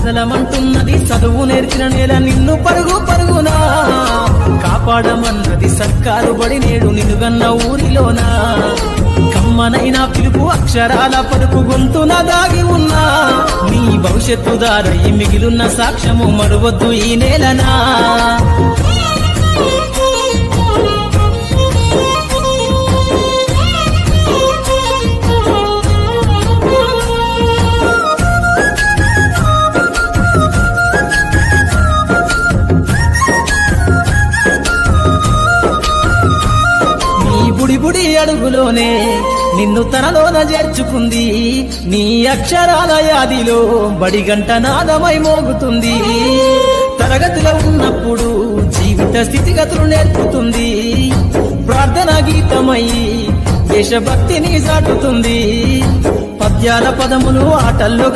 చలచలమంటున్నది చదువు నేర్చిన నేల నిన్ను పరుగు పరుగునా కాపాడమన్నది సర్కారు బడి నేడు నిలుగన్న ఊరిలోనా కమ్మనైనా పిలుపు అక్షరాల పలుకు గొంతున దాగి ఉన్నా నీ భవిష్యత్తు దారై మిగిలున్న సాక్ష్యము మరువద్దు ఈ నేలనా బుడి అడుగులోనే నిన్ను తనలోన చేర్చుకుంది నీ అక్షరాల యాదిలో బడిగంట నాదమై మోగుతుంది తరగతిలో ఉన్నప్పుడు జీవిత స్థితిగతులు నేర్పుతుంది ప్రార్థన గీతమై దేశభక్తిని చాటుతుంది పద్యాల పదములు ఆటల్లో